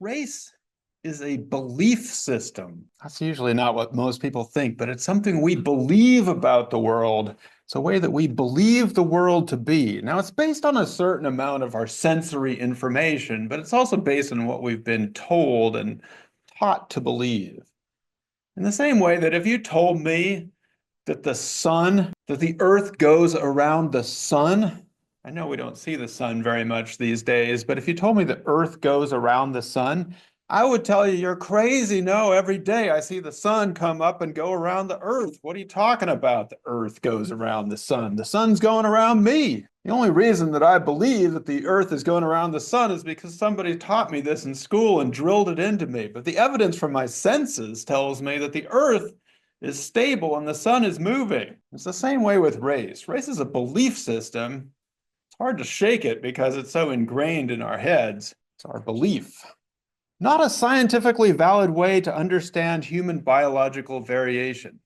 Race is a belief system. That's usually not what most people think, but it's something we believe about the world. It's a way that we believe the world to be. Now, it's based on a certain amount of our sensory information, but it's also based on what we've been told and taught to believe. In the same way that if you told me that the earth goes around the sun, I know we don't see the sun very much these days, but if you told me the earth goes around the sun, I would tell you you're crazy. No, every day I see the sun come up and go around the earth. What are you talking about? The earth goes around the sun. The sun's going around me. The only reason that I believe that the earth is going around the sun is because somebody taught me this in school and drilled it into me. But the evidence from my senses tells me that the earth is stable and the sun is moving. It's the same way with race. Race is a belief system. It's hard to shake it because it's so ingrained in our heads. It's our belief. Not a scientifically valid way to understand human biological variation.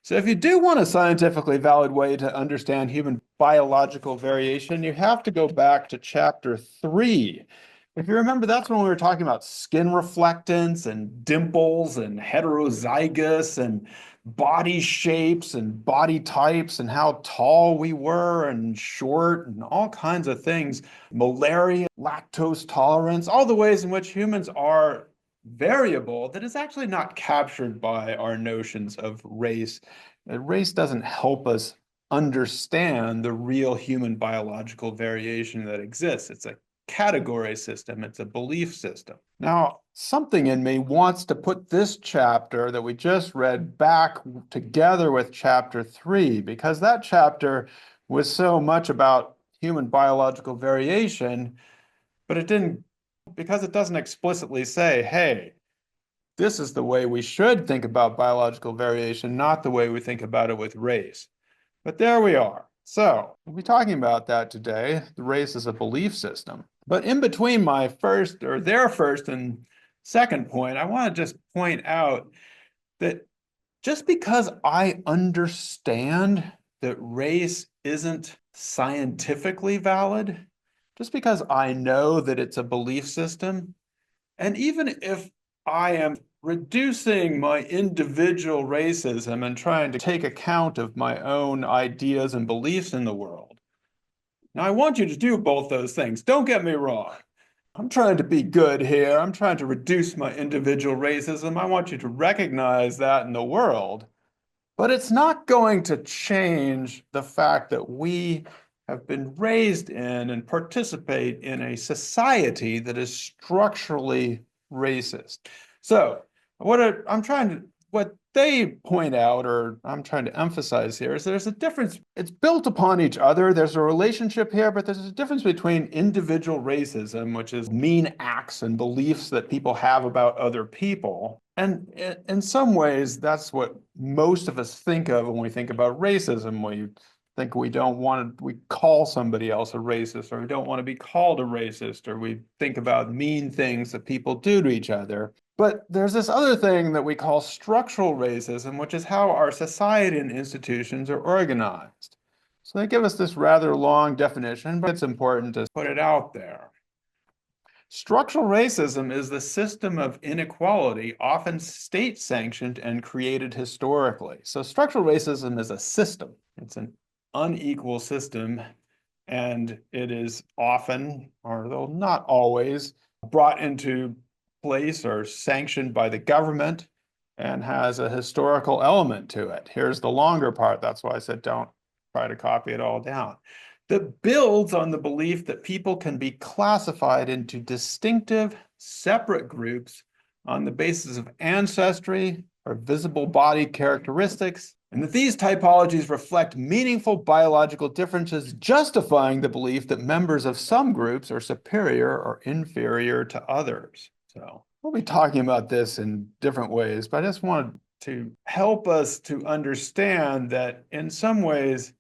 So if you do want a scientifically valid way to understand human biological variation, you have to go back to chapter 3. If you remember, that's when we were talking about skin reflectance and dimples and heterozygous and body shapes and body types and how tall we were and short and all kinds of things. Malaria, lactose tolerance, all the ways in which humans are variable that is actually not captured by our notions of race. Race doesn't help us understand the real human biological variation that exists. It's a category system, it's a belief system. Now, something in me wants to put this chapter that we just read back together with chapter 3, because that chapter was so much about human biological variation, but it didn't, because it doesn't explicitly say, hey, this is the way we should think about biological variation, not the way we think about it with race. But there we are. So we'll be talking about that today. The race is a belief system. But in between my first or their first and second point, I want to just point out that just because I understand that race isn't scientifically valid, just because I know that it's a belief system, and even if I am reducing my individual racism and trying to take account of my own ideas and beliefs in the world. Now, I want you to do both those things. Don't get me wrong. I'm trying to be good here. I'm trying to reduce my individual racism. I want you to recognize that in the world. But it's not going to change the fact that we have been raised in and participate in a society that is structurally racist. So what they point out, or I'm trying to emphasize here, is there's a difference. It's built upon each other. There's a relationship here, but there's a difference between individual racism, which is mean acts and beliefs that people have about other people. And in some ways, that's what most of us think of when we think about racism. We think we call somebody else a racist, or we don't want to be called a racist, or we think about mean things that people do to each other. But there's this other thing that we call structural racism, which is how our society and institutions are organized. So they give us this rather long definition, but it's important to put it out there. Structural racism is the system of inequality, often state-sanctioned and created historically. So structural racism is a system. It's an unequal system, and it is often, or though not always, brought into place or sanctioned by the government and has a historical element to it. Here's the longer part. That's why I said don't try to copy it all down. That builds on the belief that people can be classified into distinctive, separate groups on the basis of ancestry or visible body characteristics, and that these typologies reflect meaningful biological differences, justifying the belief that members of some groups are superior or inferior to others. So we'll be talking about this in different ways, but I just wanted to help us to understand that in some ways,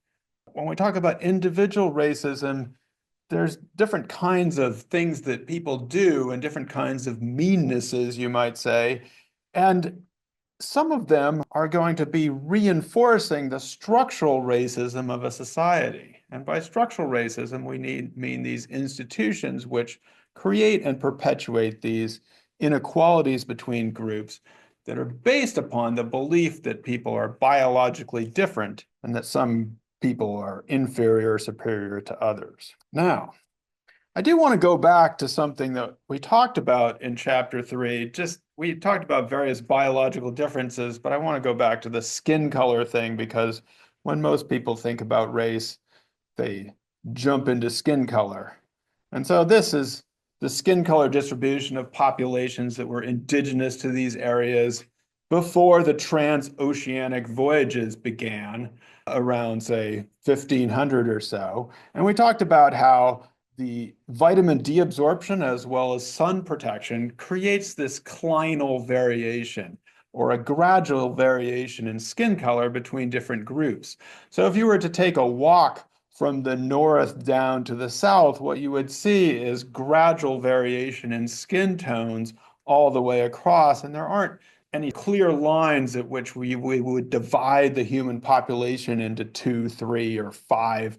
when we talk about individual racism, there's different kinds of things that people do and different kinds of meannesses, you might say. And some of them are going to be reinforcing the structural racism of a society. And by structural racism, we mean these institutions which create and perpetuate these inequalities between groups that are based upon the belief that people are biologically different and that some people are inferior or superior to others. Now, I do want to go back to something that we talked about in chapter 3. We talked about various biological differences, but I want to go back to the skin color thing because when most people think about race, they jump into skin color. And so this is the skin color distribution of populations that were indigenous to these areas before the transoceanic voyages began around, say, 1500 or so. And we talked about how the vitamin D absorption as well as sun protection creates this clinal variation or a gradual variation in skin color between different groups. So if you were to take a walk from the north down to the south, what you would see is gradual variation in skin tones all the way across, and there aren't any clear lines at which we would divide the human population into 2, 3, or 5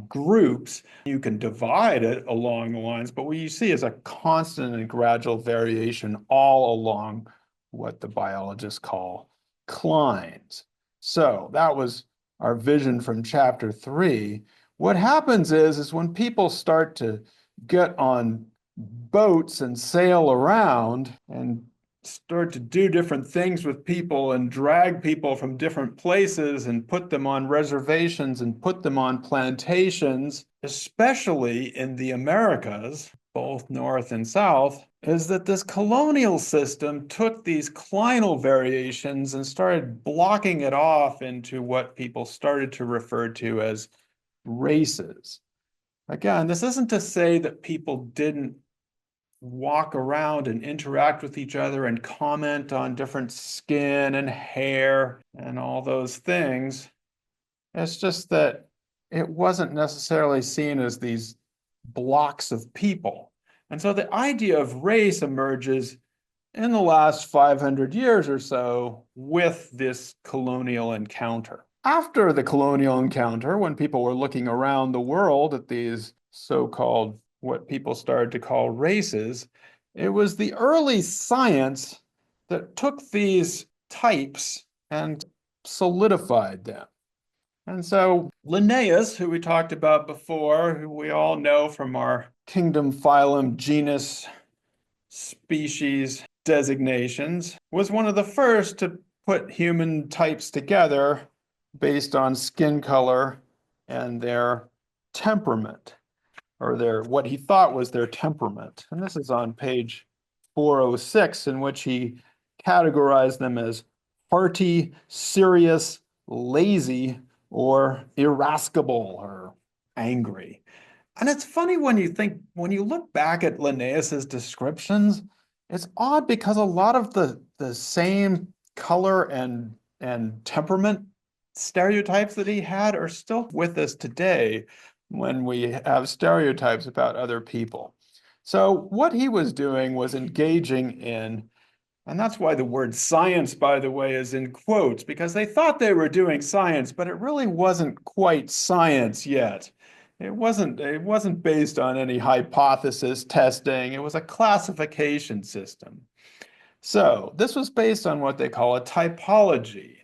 groups. You can divide it along the lines, but what you see is a constant and gradual variation all along what the biologists call clines. So that was our vision from chapter 3. What happens is when people start to get on boats and sail around and start to do different things with people and drag people from different places and put them on reservations and put them on plantations, especially in the Americas, both North and South, is that this colonial system took these clinal variations and started blocking it off into what people started to refer to as races. Again, this isn't to say that people didn't walk around and interact with each other and comment on different skin and hair and all those things. It's just that it wasn't necessarily seen as these blocks of people. And so the idea of race emerges in the last 500 years or so with this colonial encounter. After the colonial encounter, when people were looking around the world at these so-called, what people started to call races, it was the early science that took these types and solidified them. And so Linnaeus, who we talked about before, who we all know from our kingdom, phylum, genus, species designations, was one of the first to put human types together based on skin color and their temperament, or what he thought was their temperament. And this is on page 406, in which he categorized them as hearty, serious, lazy, or irascible or angry. And it's funny when you look back at Linnaeus's descriptions, it's odd because a lot of the same color and temperament stereotypes that he had are still with us today when we have stereotypes about other people. So what he was doing was engaging in, and that's why the word science, by the way, is in quotes, because they thought they were doing science, but it really wasn't quite science yet. It wasn't based on any hypothesis testing. It was a classification system. So this was based on what they call a typology,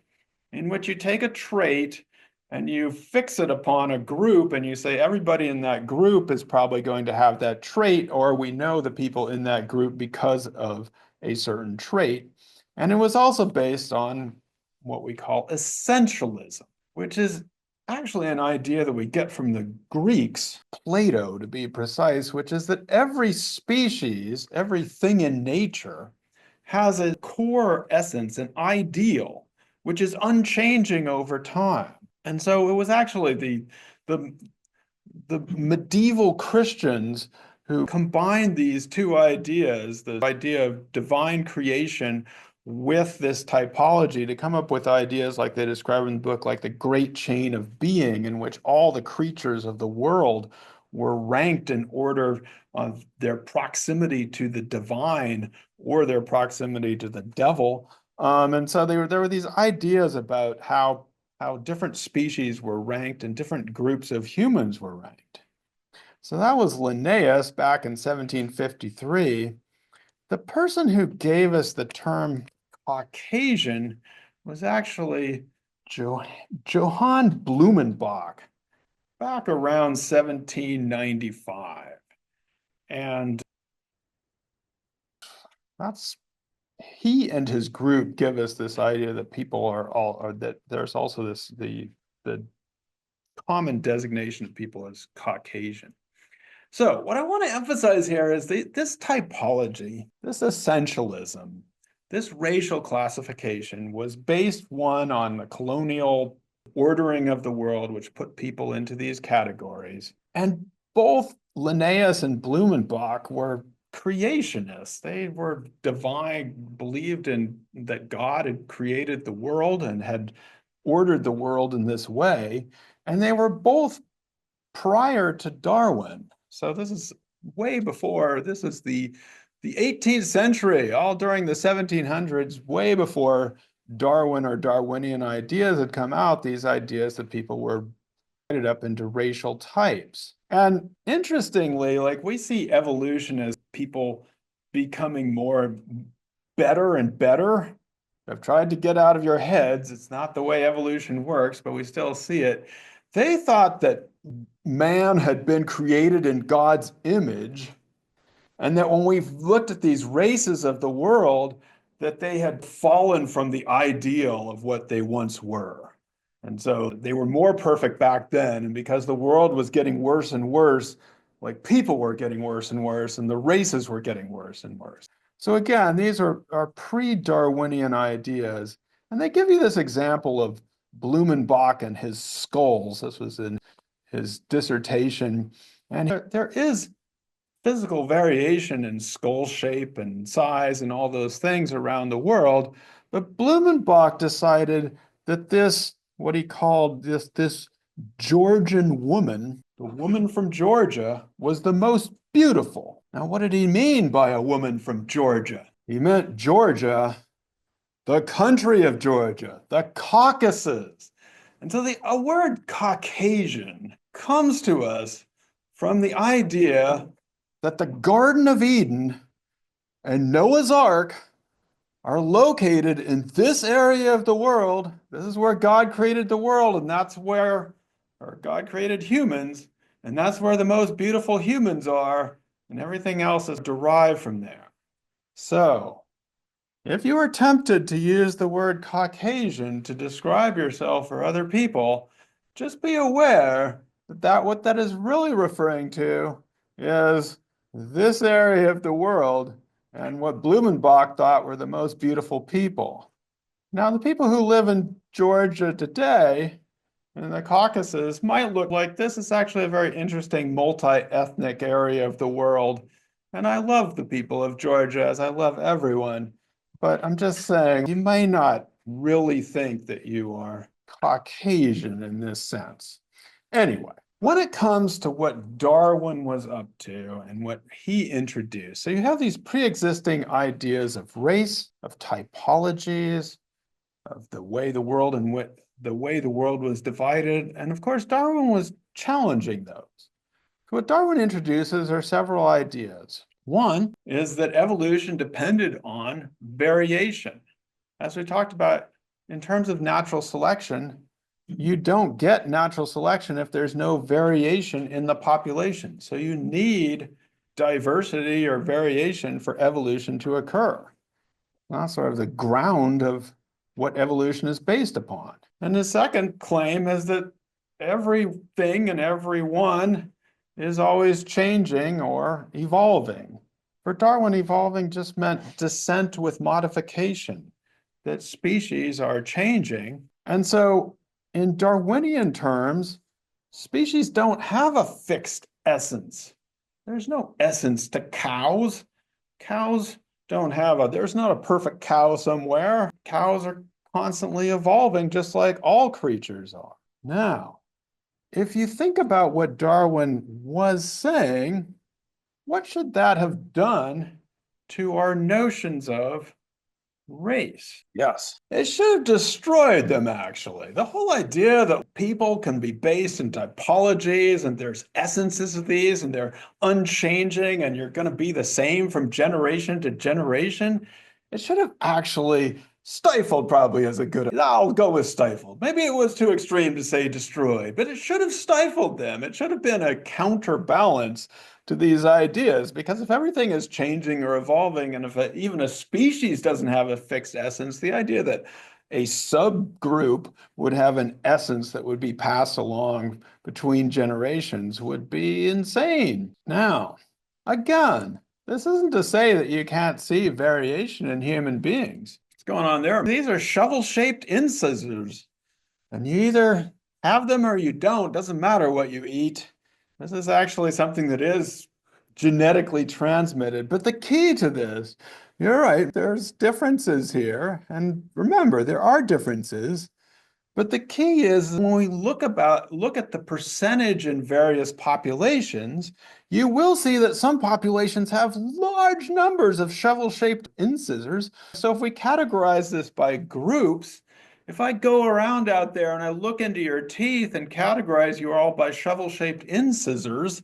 in which you take a trait and you fix it upon a group and you say everybody in that group is probably going to have that trait, or we know the people in that group because of a certain trait. And it was also based on what we call essentialism, which is actually an idea that we get from the Greeks, Plato to be precise, which is that every species, everything in nature, has a core essence, an ideal, which is unchanging over time. And so it was actually the medieval Christians who combined these two ideas, the idea of divine creation with this typology, to come up with ideas like they describe in the book, like the great chain of being, in which all the creatures of the world were ranked in order of their proximity to the divine or their proximity to the devil. And so there were these ideas about how different species were ranked and different groups of humans were ranked. So that was Linnaeus back in 1753. The person who gave us the term Caucasian was actually Johann Blumenbach back around 1795. And that's he and his group give us this idea that people are all, or that there's also the common designation of people as Caucasian. So what I want to emphasize here is this typology, this essentialism, this racial classification was based, one, on the colonial ordering of the world, which put people into these categories. And both Linnaeus and Blumenbach were creationists. They were divine, believed in that God had created the world and had ordered the world in this way. And they were both prior to Darwin. So this is way before, this is the 18th century, all during the 1700s, way before Darwin or Darwinian ideas had come out, these ideas that people were divided up into racial types. And interestingly, like we see evolution as people becoming more better and better. I've tried to get out of your heads. It's not the way evolution works, but we still see it. They thought that man had been created in God's image, and that when we've looked at these races of the world, that they had fallen from the ideal of what they once were. And so they were more perfect back then. And because the world was getting worse and worse, like people were getting worse and worse, and the races were getting worse and worse. So again, these are pre-Darwinian ideas. And they give you this example of Blumenbach and his skulls. This was in his dissertation. And there is physical variation in skull shape and size and all those things around the world. But Blumenbach decided that this, what he called this Georgian woman, the woman from Georgia, was the most beautiful. Now, what did he mean by a woman from Georgia? He meant Georgia, the country of Georgia, the Caucasus. And so the word Caucasian comes to us from the idea that the Garden of Eden and Noah's Ark are located in this area of the world. This is where God created the world, and that's where, or God created humans, and that's where the most beautiful humans are, and everything else is derived from there. So, if you are tempted to use the word Caucasian to describe yourself or other people, just be aware that what that is really referring to is this area of the world and what Blumenbach thought were the most beautiful people. Now, the people who live in Georgia today, in the Caucasus, might look like this. Is actually a very interesting multi-ethnic area of the world. And I love the people of Georgia, as I love everyone. But I'm just saying, you may not really think that you are Caucasian in this sense. Anyway, when it comes to what Darwin was up to and what he introduced, so you have these pre-existing ideas of race, of typologies, of the way the world and what the way the world was divided. And of course, Darwin was challenging those. So what Darwin introduces are several ideas. One is that evolution depended on variation. As we talked about in terms of natural selection, you don't get natural selection if there's no variation in the population. So you need diversity or variation for evolution to occur. That's sort of the ground of what evolution is based upon. And the second claim is that everything and everyone is always changing or evolving. For Darwin, evolving just meant descent with modification, that species are changing. And so in Darwinian terms, species don't have a fixed essence. There's no essence to cows. Cows don't have there's not a perfect cow somewhere. Cows are constantly evolving, just like all creatures are. Now, if you think about what Darwin was saying, what should that have done to our notions of race. Yes. It should have destroyed them, actually. The whole idea that people can be based in typologies and there's essences of these and they're unchanging and you're going to be the same from generation to generation, it should have actually stifled, probably as a good. I'll go with stifled. Maybe it was too extreme to say destroyed, but it should have stifled them. It should have been a counterbalance to these ideas, because if everything is changing or evolving, and if even a species doesn't have a fixed essence, the idea that a subgroup would have an essence that would be passed along between generations would be insane. Now, again, this isn't to say that you can't see variation in human beings. What's going on there? These are shovel-shaped incisors, and you either have them or you don't. Doesn't matter what you eat. This is actually something that is genetically transmitted. But the key to this, you're right, there's differences here. And remember, there are differences. But the key is when we look at the percentage in various populations, you will see that some populations have large numbers of shovel-shaped incisors. So if we categorize this by groups, if I go around out there and I look into your teeth and categorize you all by shovel-shaped incisors,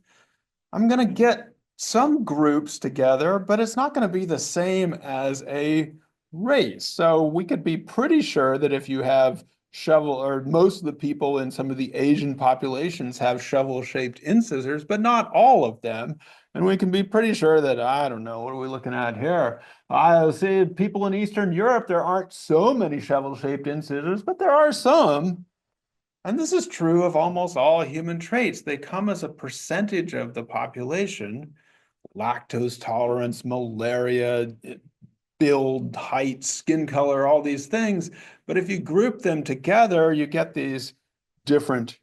I'm going to get some groups together, but it's not going to be the same as a race. So we could be pretty sure that if you have shovel, or most of the people in some of the Asian populations have shovel-shaped incisors, but not all of them. And we can be pretty sure that, I don't know, what are we looking at here? I see people in Eastern Europe, there aren't so many shovel-shaped incisors, but there are some. And this is true of almost all human traits. They come as a percentage of the population: lactose tolerance, malaria, build, height, skin color, all these things. But if you group them together, you get these different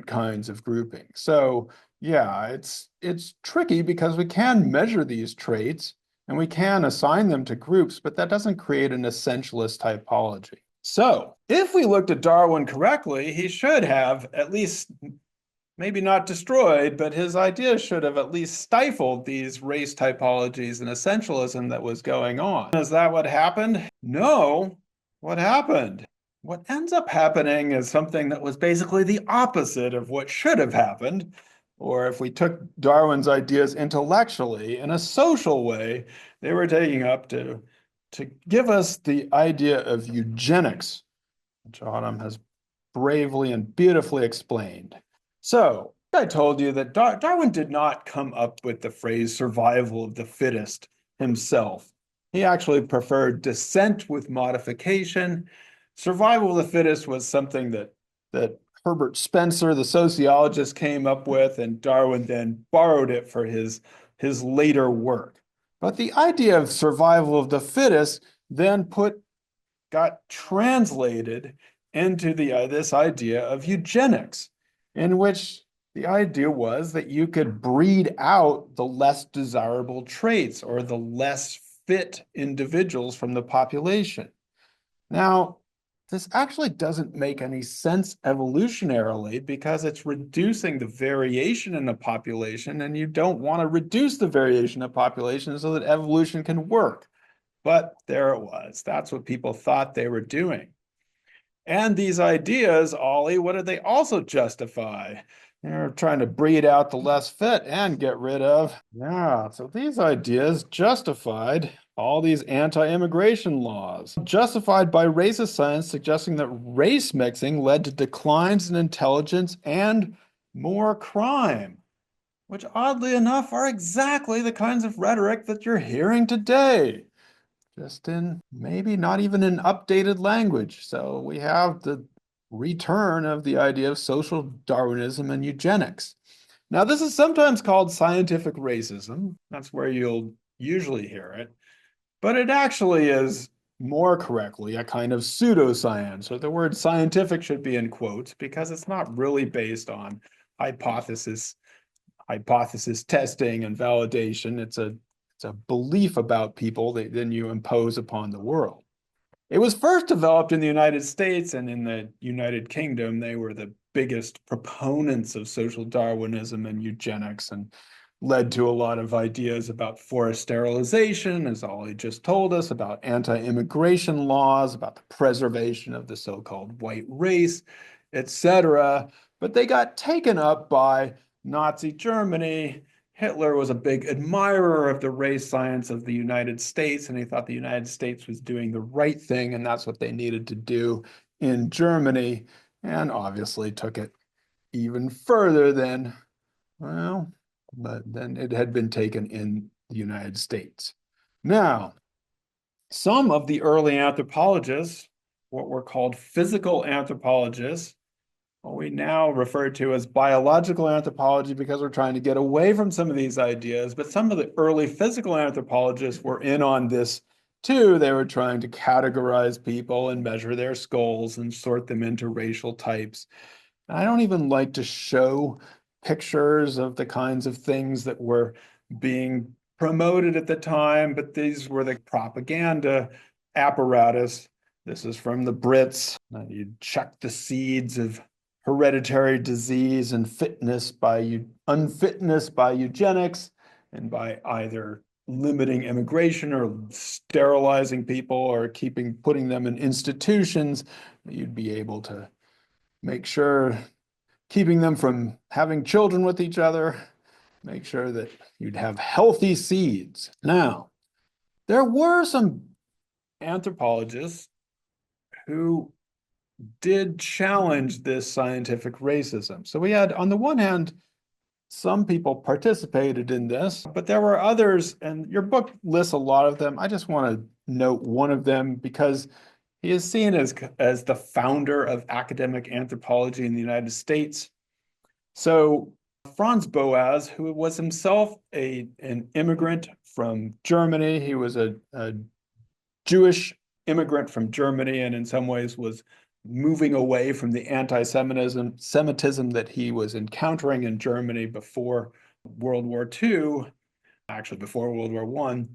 kinds of grouping. So yeah, it's tricky because we can measure these traits and we can assign them to groups, but that doesn't create an essentialist typology. So if we looked at Darwin correctly, he should have at least, maybe not destroyed, but his ideas should have at least stifled these race typologies and essentialism that was going on. Is that what happened? No. What happened? What ends up happening is something that was basically the opposite of what should have happened. Or if we took Darwin's ideas intellectually, in a social way, they were taking up to give us the idea of eugenics, which Autumn has bravely and beautifully explained. So I told you that Darwin did not come up with the phrase survival of the fittest himself. He actually preferred descent with modification. Survival of the fittest was something that Herbert Spencer, the sociologist, came up with, and Darwin then borrowed it for his later work. But the idea of survival of the fittest then got translated into this idea of eugenics, in which the idea was that you could breed out the less desirable traits or the less fit individuals from the population. Now, this actually doesn't make any sense evolutionarily because it's reducing the variation in the population, and you don't want to reduce the variation of population so that evolution can work. But there it was. That's what people thought they were doing. And these ideas, Ollie, what did they also justify? They're trying to breed out the less fit and get rid of. Yeah, so these ideas justified all these anti-immigration laws, justified by racist science suggesting that race mixing led to declines in intelligence and more crime, which oddly enough are exactly the kinds of rhetoric that you're hearing today, just in maybe not even an updated language. So we have the return of the idea of social Darwinism and eugenics. Now, this is sometimes called scientific racism. That's where you'll usually hear it. But it actually is more correctly a kind of pseudoscience, or the word scientific should be in quotes because it's not really based on hypothesis testing and validation. It's a belief about people that then you impose upon the world. It was first developed in the United States, and in the United Kingdom, they were the biggest proponents of social Darwinism and eugenics. And led to a lot of ideas about forced sterilization, as Ollie just told us, about anti-immigration laws, about the preservation of the so-called white race, etc. But they got taken up by Nazi Germany. Hitler was a big admirer of the race science of the United States, and he thought the United States was doing the right thing, and that's what they needed to do in Germany, and obviously took it even further than, well, but then it had been taken in the United States. Now, some of the early anthropologists, what were called physical anthropologists, what we now refer to as biological anthropology because we're trying to get away from some of these ideas, but some of the early physical anthropologists were in on this too. They were trying to categorize people and measure their skulls and sort them into racial types. I don't even like to show pictures of the kinds of things that were being promoted at the time, but these were the propaganda apparatus. This is from the Brits. You check the seeds of hereditary disease and unfitness by eugenics, and by either limiting immigration or sterilizing people or putting them in institutions, you'd be able to make sure, keeping them from having children with each other, make sure that you'd have healthy seeds. Now, there were some anthropologists who did challenge this scientific racism. So we had, on the one hand, some people participated in this, but there were others, and your book lists a lot of them. I just want to note one of them because he is seen as the founder of academic anthropology in the United States. So Franz Boas, who was himself an immigrant from Germany, he was a Jewish immigrant from Germany, and in some ways was moving away from the anti-Semitism that he was encountering in Germany before World War II, actually before World War I.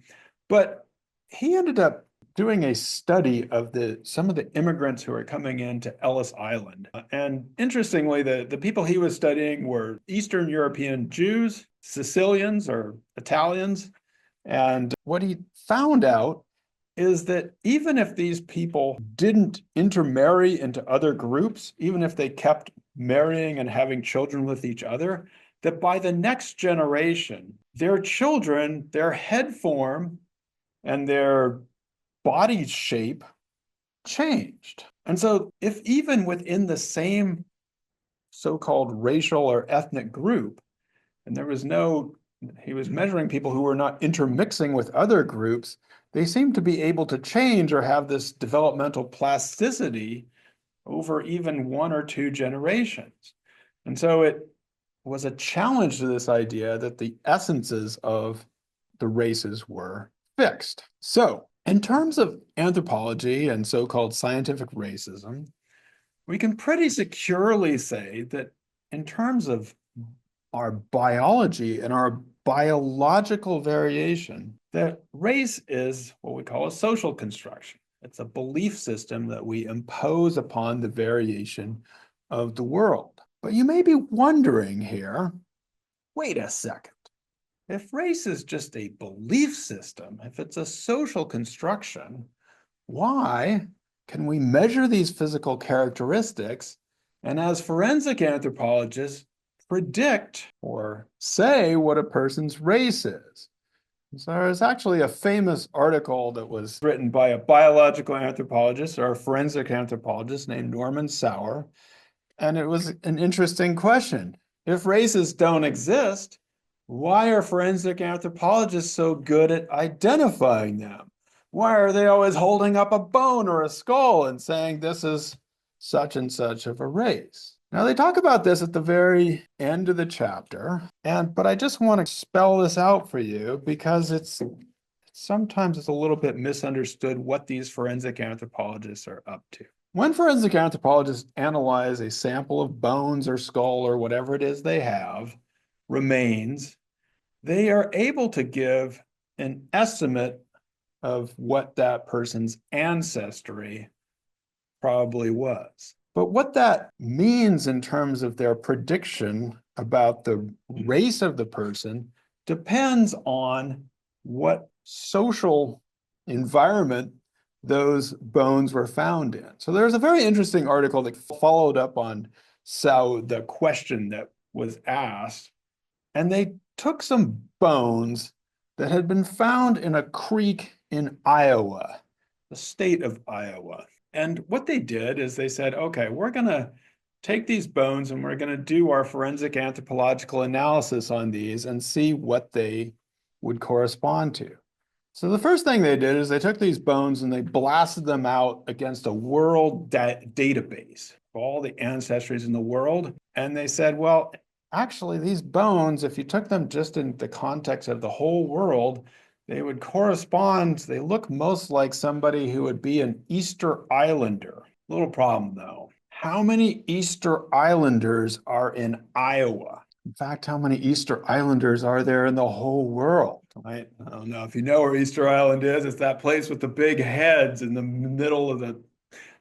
But he ended up doing a study of some of the immigrants who are coming into Ellis Island. And interestingly, the people he was studying were Eastern European Jews, Sicilians or Italians. And what he found out is that even if these people didn't intermarry into other groups, even if they kept marrying and having children with each other, that by the next generation, their children, their head form and their body shape changed. And so if even within the same so-called racial or ethnic group, and he was measuring people who were not intermixing with other groups, they seem to be able to change or have this developmental plasticity over even one or two generations. And so it was a challenge to this idea that the essences of the races were fixed. So in terms of anthropology and so-called scientific racism, we can pretty securely say that in terms of our biology and our biological variation, that race is what we call a social construction. It's a belief system that we impose upon the variation of the world. But you may be wondering here, wait a second. If race is just a belief system, if it's a social construction, why can we measure these physical characteristics and, as forensic anthropologists, predict or say what a person's race is? So there's actually a famous article that was written by a biological anthropologist or a forensic anthropologist named Norman Sauer, and it was an interesting question. If races don't exist, why are forensic anthropologists so good at identifying them? Why are they always holding up a bone or a skull and saying this is such and such of a race? Now, they talk about this at the very end of the chapter, but I just want to spell this out for you because sometimes it's a little bit misunderstood what these forensic anthropologists are up to. When forensic anthropologists analyze a sample of bones or skull or whatever it is they have, remains, they are able to give an estimate of what that person's ancestry probably was. But what that means in terms of their prediction about the race of the person depends on what social environment those bones were found in. So there's a very interesting article that followed up on the question that was asked, and they took some bones that had been found in a creek in Iowa, the state of Iowa. And what they did is they said, okay, we're going to take these bones and we're going to do our forensic anthropological analysis on these and see what they would correspond to. So the first thing they did is they took these bones and they blasted them out against a world database of all the ancestries in the world. And they said, well, actually, these bones, if you took them just in the context of the whole world, they would correspond, they look most like somebody who would be an Easter Islander. Little problem though. How many Easter Islanders are in Iowa? In fact, how many Easter Islanders are there in the whole world? Right? I don't know if you know where Easter Island is. It's that place with the big heads in the middle of the,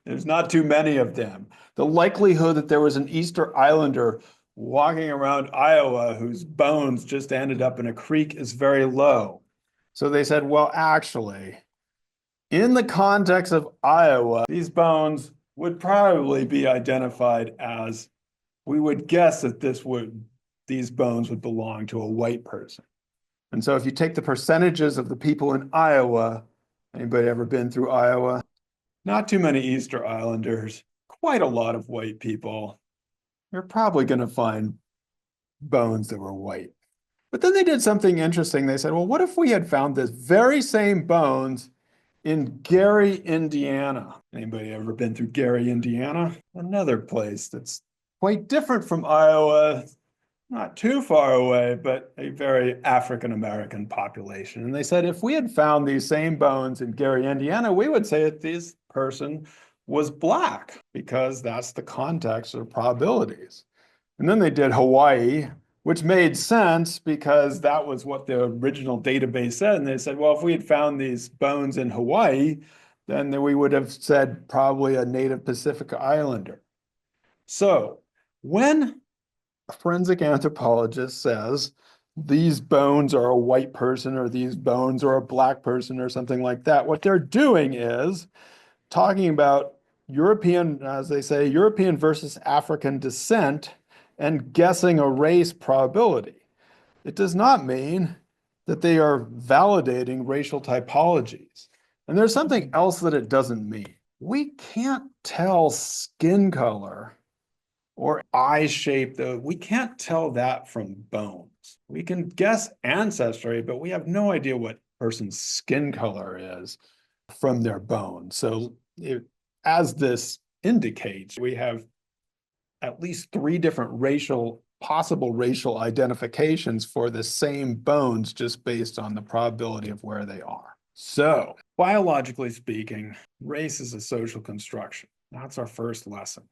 there's not too many of them. The likelihood that there was an Easter Islander walking around Iowa whose bones just ended up in a creek is very low. So they said, well, actually, in the context of Iowa, these bones would probably be identified as, we would guess that these bones would belong to a white person. And so if you take the percentages of the people in Iowa, anybody ever been through Iowa? Not too many Easter Islanders, quite a lot of white people. You're probably going to find bones that were white. But then they did something interesting. They said, well, what if we had found this very same bones in Gary, Indiana? Anybody ever been through Gary, Indiana? Another place that's quite different from Iowa, not too far away, but a very African-American population. And they said, if we had found these same bones in Gary, Indiana, we would say that this person was Black because that's the context of probabilities. And then they did Hawaii, which made sense because that was what the original database said. And they said, well, if we had found these bones in Hawaii, then we would have said probably a native Pacific Islander. So when a forensic anthropologist says these bones are a white person or these bones are a Black person or something like that, what they're doing is talking about European, as they say, European versus African descent and guessing a race probability. It does not mean that they are validating racial typologies. And there's something else that it doesn't mean. We can't tell skin color or eye shape, though. We can't tell that from bones. We can guess ancestry, but we have no idea what person's skin color is from their bones. So as this indicates, we have at least 3 different possible racial identifications for the same bones just based on the probability of where they are. So, biologically speaking, race is a social construction. That's our first lesson.